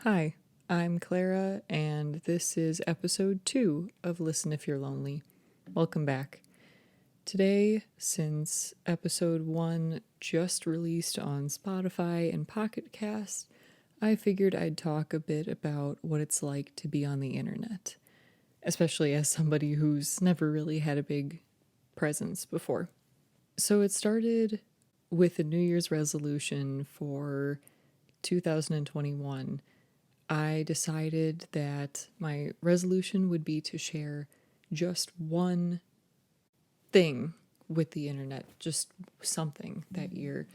Hi, I'm Clara, and this is episode 2 of Listen If You're Lonely. Welcome back. Today, since episode 1 just released on Spotify and Pocket Cast, I figured I'd talk a bit about what it's like to be on the internet, especially as somebody who's never really had a big presence before. So it started with a New Year's resolution for 2021. I decided that my resolution would be to share just one thing with the internet, just something that year.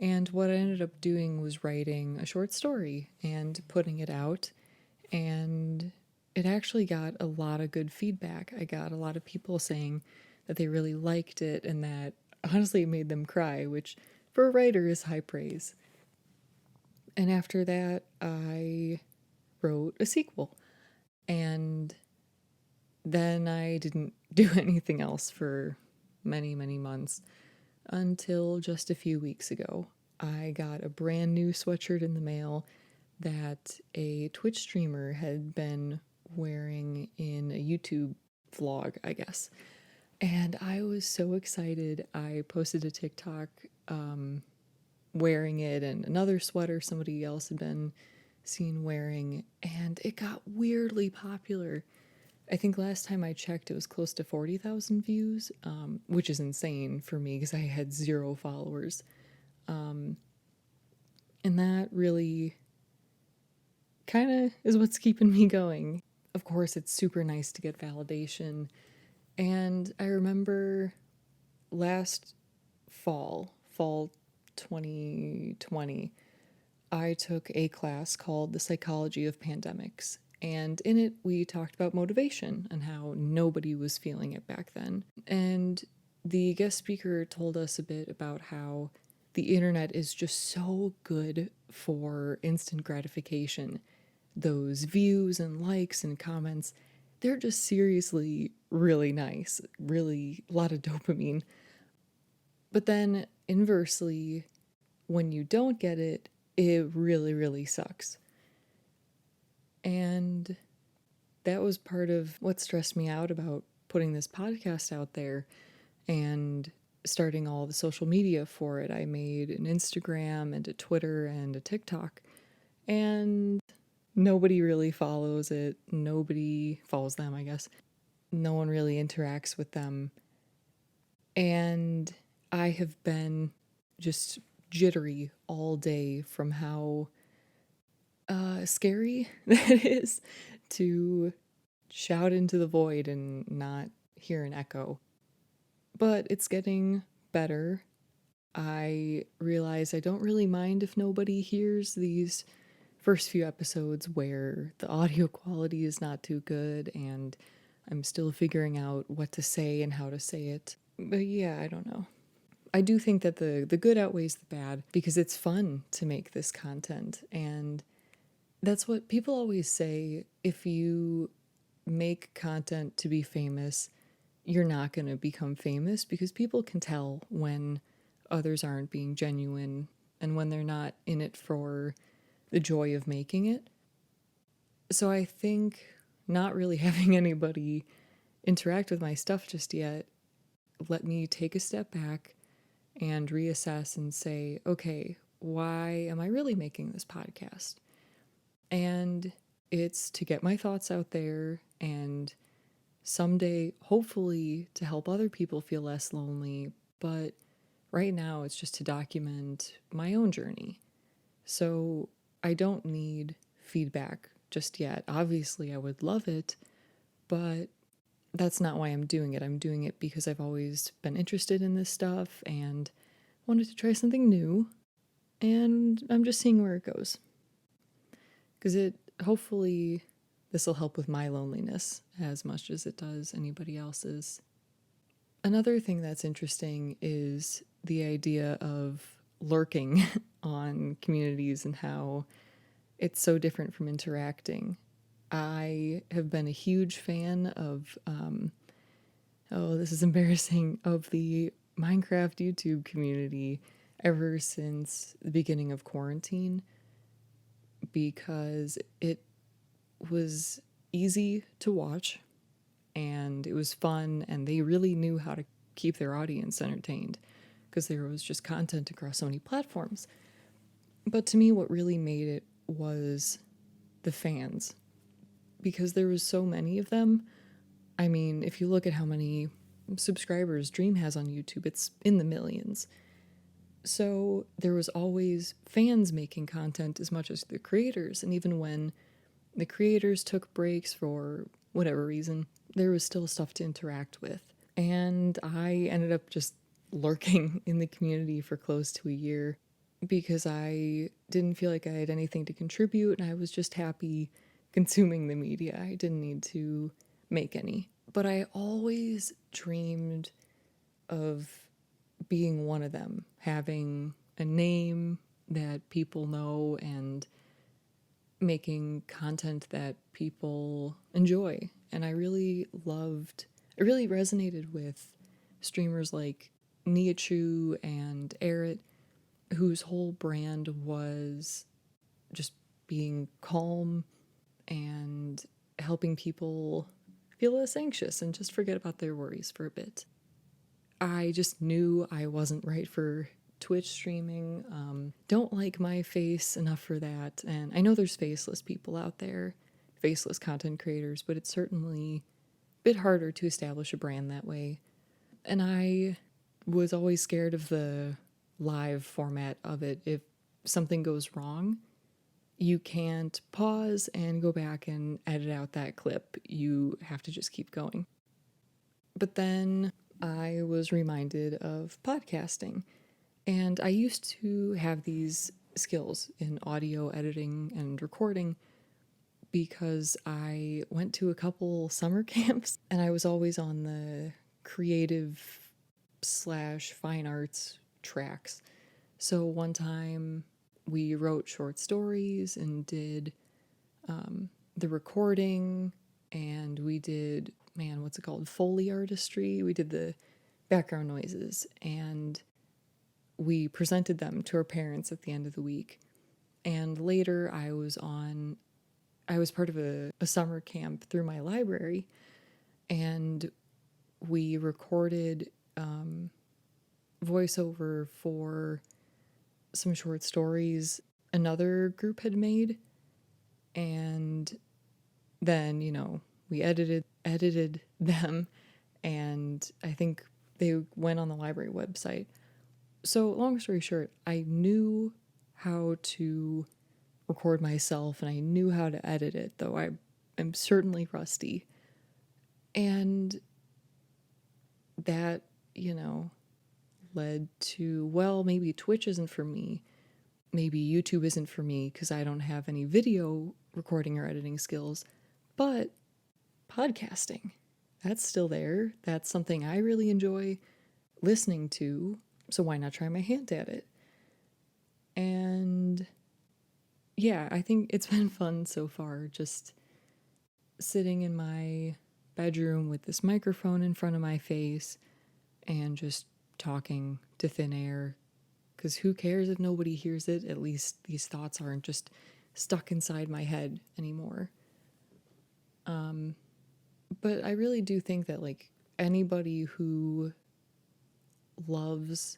And what I ended up doing was writing a short story and putting it out. And it actually got a lot of good feedback. I got a lot of people saying that they really liked it and that honestly it made them cry, which for a writer is high praise. And after that, I wrote a sequel. And then I didn't do anything else for many, many months until just a few weeks ago. I got a brand new sweatshirt in the mail that a Twitch streamer had been wearing in a YouTube vlog, I guess. And I was so excited. I posted a TikTok wearing it and another sweater somebody else had been seen wearing, and it got weirdly popular. I think last time I checked, it was close to 40,000 views, which is insane for me because I had 0 followers. And that really kind of is what's keeping me going. Of course, it's super nice to get validation. And I remember last fall 2020, I took a class called The Psychology of Pandemics. And in it, we talked about motivation and how nobody was feeling it back then. And the guest speaker told us a bit about how the internet is just so good for instant gratification. Those views and likes and comments, they're just seriously really nice, really a lot of dopamine. But then inversely, when you don't get it, it really, really sucks. And that was part of what stressed me out about putting this podcast out there and starting all the social media for it. I made an Instagram and a Twitter and a TikTok, and nobody really follows it. Nobody follows them, I guess. No one really interacts with them. And I have been just jittery all day from how scary that is to shout into the void and not hear an echo. But it's getting better. I realize I don't really mind if nobody hears these first few episodes where the audio quality is not too good and I'm still figuring out what to say and how to say it. But yeah, I don't know. I do think that the good outweighs the bad because it's fun to make this content. And that's what people always say. If you make content to be famous, you're not going to become famous because people can tell when others aren't being genuine and when they're not in it for the joy of making it. So I think not really having anybody interact with my stuff just yet let me take a step back and reassess and say, okay, why am I really making this podcast? And it's to get my thoughts out there and someday, hopefully, to help other people feel less lonely. But right now, it's just to document my own journey. So I don't need feedback just yet. Obviously, I would love it, but that's not why I'm doing it. I'm doing it because I've always been interested in this stuff and wanted to try something new. And I'm just seeing where it goes. Because hopefully, this will help with my loneliness as much as it does anybody else's. Another thing that's interesting is the idea of lurking on communities and how it's so different from interacting. I have been a huge fan of, oh, this is embarrassing, of the Minecraft YouTube community ever since the beginning of quarantine. because it was easy to watch and it was fun, and they really knew how to keep their audience entertained because there was just content across so many platforms. But to me, what really made it was the fans, because there was so many of them. I mean, if you look at how many subscribers Dream has on YouTube, it's in the millions. So there was always fans making content as much as the creators, and even when the creators took breaks for whatever reason, there was still stuff to interact with. And I ended up just lurking in the community for close to a year because I didn't feel like I had anything to contribute, and I was just happy consuming the media. I didn't need to make any. But I always dreamed of being one of them, having a name that people know and making content that people enjoy. And I really resonated with streamers like Niachu and Errit, whose whole brand was just being calm and helping people feel less anxious and just forget about their worries for a bit. I just knew I wasn't right for Twitch streaming. Don't like my face enough for that. And I know there's faceless people out there, faceless content creators, but it's certainly a bit harder to establish a brand that way. And I was always scared of the live format of it. If something goes wrong, you can't pause and go back and edit out that clip. You have to just keep going. But then I was reminded of podcasting. And I used to have these skills in audio editing and recording because I went to a couple summer camps and I was always on the creative slash fine arts tracks. So one time we wrote short stories and did the recording, and we did, what's it called? Foley artistry. We did the background noises, and we presented them to our parents at the end of the week. And later I was part of a summer camp through my library, and we recorded voiceover for some short stories another group had made. And then, we edited them, and I think they went on the library website. So long story short, I knew how to record myself and I knew how to edit it, though I am certainly rusty. And that, led to, well, maybe Twitch isn't for me. Maybe YouTube isn't for me because I don't have any video recording or editing skills. But podcasting, that's still there. That's something I really enjoy listening to. So why not try my hand at it? And yeah, I think it's been fun so far, just sitting in my bedroom with this microphone in front of my face and just talking to thin air. Because who cares if nobody hears it? At least these thoughts aren't just stuck inside my head anymore. But I really do think that, like, anybody who loves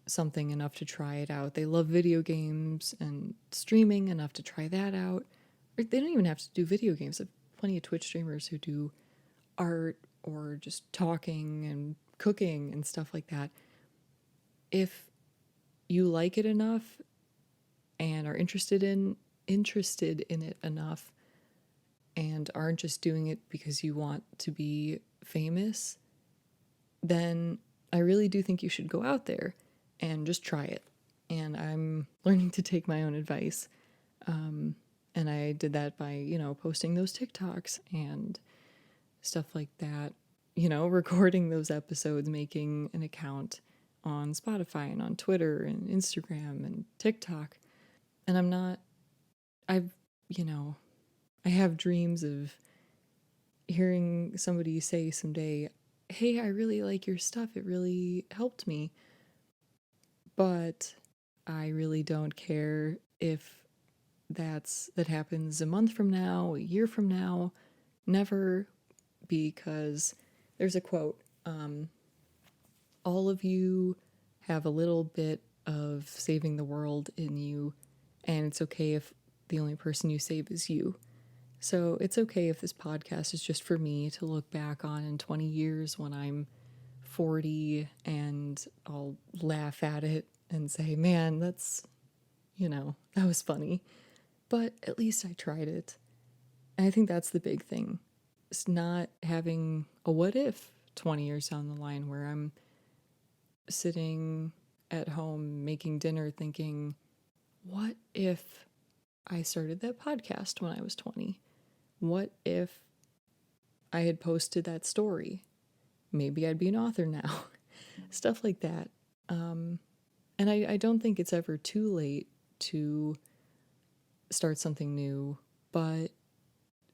something enough to try it out, they love video games and streaming enough to try that out. Or they don't even have to do video games. There's plenty of Twitch streamers who do art or just talking and cooking and stuff like that. If you like it enough and are interested in it enough and aren't just doing it because you want to be famous, then I really do think you should go out there and just try it. And I'm learning to take my own advice. And I did that by, posting those TikToks and stuff like that, recording those episodes, making an account on Spotify and on Twitter and Instagram and TikTok. And I have dreams of hearing somebody say someday, hey, I really like your stuff. It really helped me. But I really don't care if that happens a month from now, a year from now. Never, because there's a quote, all of you have a little bit of saving the world in you, and it's okay if the only person you save is you. So it's okay if this podcast is just for me to look back on in 20 years when I'm 40, and I'll laugh at it and say, man, that was funny. But at least I tried it. And I think that's the big thing. It's not having a what if 20 years down the line where I'm sitting at home making dinner thinking, what if I started that podcast when I was 20? What if I had posted that story? Maybe I'd be an author now. Stuff like that. And I don't think it's ever too late to start something new, but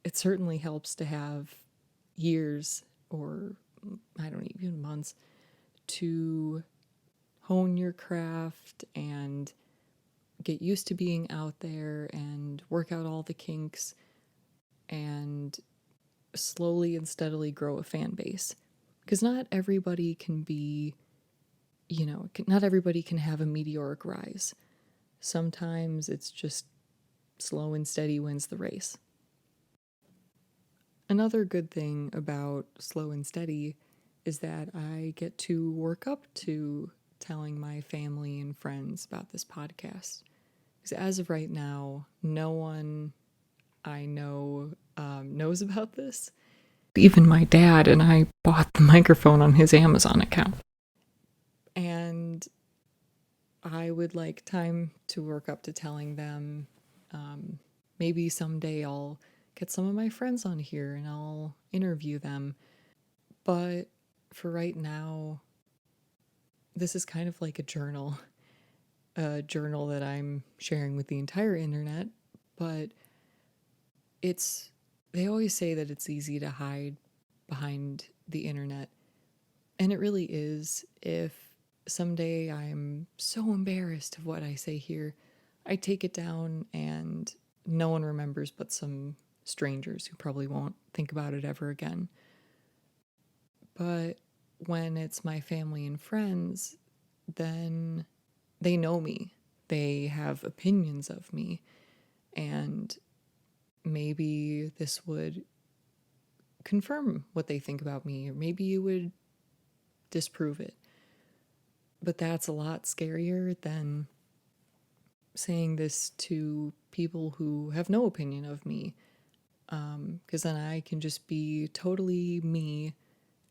it certainly helps to have years, or I don't know, even months, to hone your craft and get used to being out there and work out all the kinks and slowly and steadily grow a fan base. Because not everybody can be, not everybody can have a meteoric rise. Sometimes it's just slow and steady wins the race. Another good thing about slow and steady is that I get to work up to telling my family and friends about this podcast. Because as of right now, no one I know knows about this. Even my dad, and I bought the microphone on his Amazon account. And I would like time to work up to telling them. Maybe someday I'll get some of my friends on here and I'll interview them. But for right now, this is kind of like a journal that I'm sharing with the entire internet. But they always say that it's easy to hide behind the internet. And it really is. If someday I'm so embarrassed of what I say here, I take it down and no one remembers but some strangers who probably won't think about it ever again. But when it's my family and friends, then they know me. They have opinions of me. And maybe this would confirm what they think about me, or maybe it would disprove it. But that's a lot scarier than saying this to people who have no opinion of me. Because then I can just be totally me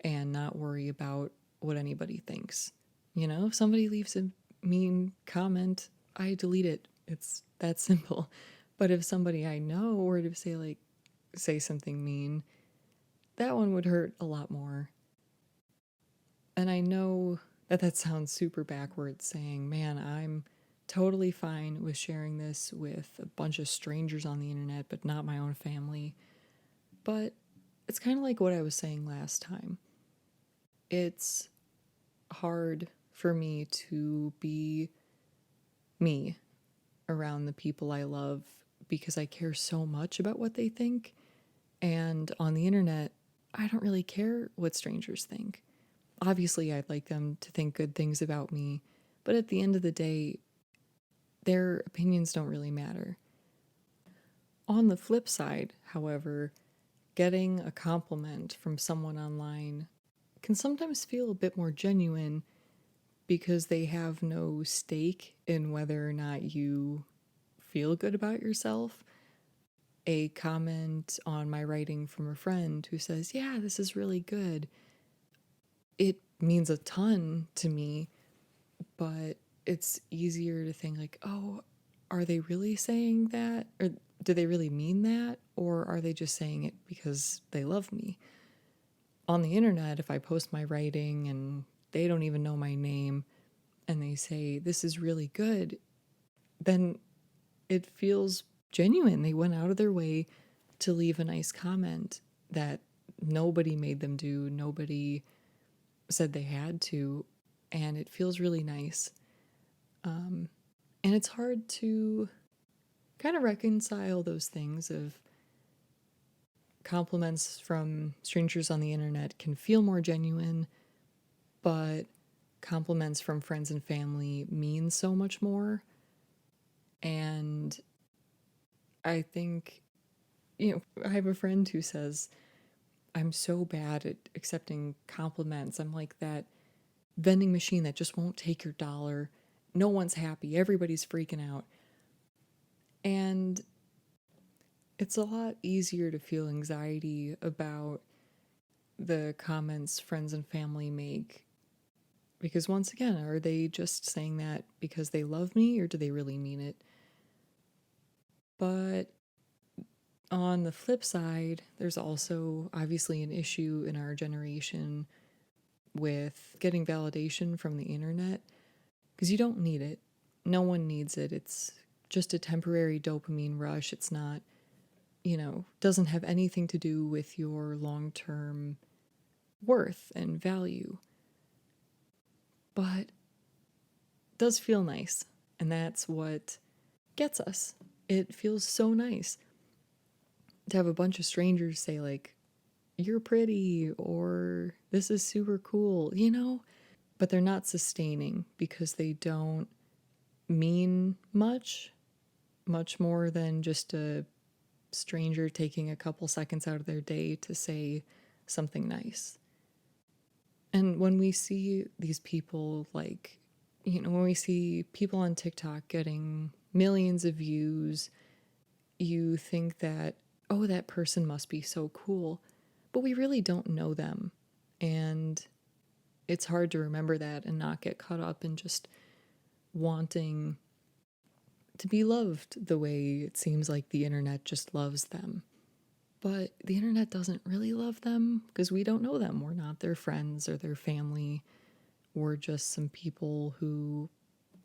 and not worry about what anybody thinks. If somebody leaves a mean comment, I delete it. It's that simple. But if somebody I know were to say something mean, that one would hurt a lot more. And I know that sounds super backwards, saying, man, I'm totally fine with sharing this with a bunch of strangers on the internet, but not my own family. But it's kind of like what I was saying last time. It's hard for me to be me around the people I love because I care so much about what they think. And on the internet, I don't really care what strangers think. Obviously, I'd like them to think good things about me, but at the end of the day, their opinions don't really matter. On the flip side, however, getting a compliment from someone online can sometimes feel a bit more genuine because they have no stake in whether or not you feel good about yourself. A comment on my writing from a friend who says, yeah, this is really good, it means a ton to me, but it's easier to think like, oh, are they really saying that? Or do they really mean that? Or are they just saying it because they love me? On the internet, if I post my writing and they don't even know my name and they say, this is really good, then it feels genuine. They went out of their way to leave a nice comment that nobody made them do, nobody said they had to, and it feels really nice. And it's hard to kind of reconcile those things of compliments from strangers on the internet can feel more genuine, but compliments from friends and family mean so much more. And I think, I have a friend who says, I'm so bad at accepting compliments. I'm like that vending machine that just won't take your dollar. No one's happy. Everybody's freaking out. And it's a lot easier to feel anxiety about the comments friends and family make. Because once again, are they just saying that because they love me or do they really mean it? But on the flip side, there's also obviously an issue in our generation with getting validation from the internet because you don't need it. No one needs it. It's just a temporary dopamine rush. It's not, doesn't have anything to do with your long term worth and value. But it does feel nice. And that's what gets us. It feels so nice to have a bunch of strangers say, like, you're pretty or this is super cool, But they're not sustaining because they don't mean much more than just a stranger taking a couple seconds out of their day to say something nice. And when we see these people, like, when we see people on TikTok getting millions of views, you think that, oh, that person must be so cool. But we really don't know them. And it's hard to remember that and not get caught up in just wanting to be loved the way it seems like the internet just loves them. But the internet doesn't really love them because we don't know them. We're not their friends or their family. We're just some people who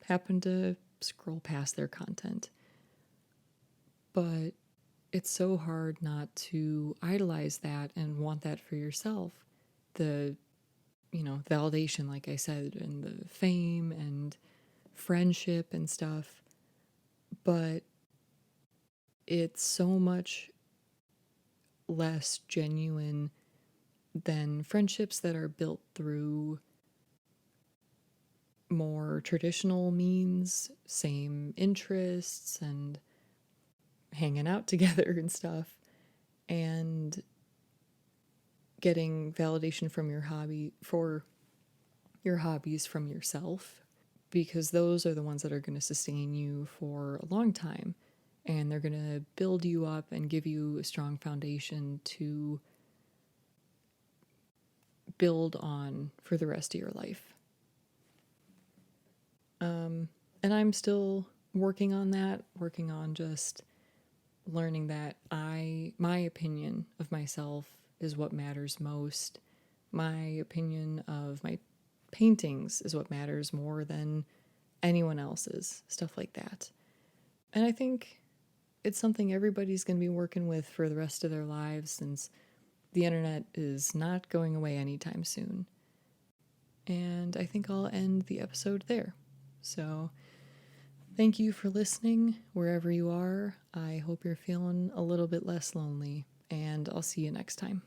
happen to scroll past their content. But it's so hard not to idolize that and want that for yourself. The, validation, like I said, and the fame and friendship and stuff. But it's so much less genuine than friendships that are built through more traditional means, same interests, and hanging out together and stuff, and getting validation from your hobbies from yourself, because those are the ones that are going to sustain you for a long time, and they're going to build you up and give you a strong foundation to build on for the rest of your life. And I'm still working on that, working on just learning that my opinion of myself is what matters most. My opinion of my paintings is what matters more than anyone else's, stuff like that. And I think it's something everybody's going to be working with for the rest of their lives since the internet is not going away anytime soon. And I think I'll end the episode there. So, thank you for listening wherever you are. I hope you're feeling a little bit less lonely, and I'll see you next time.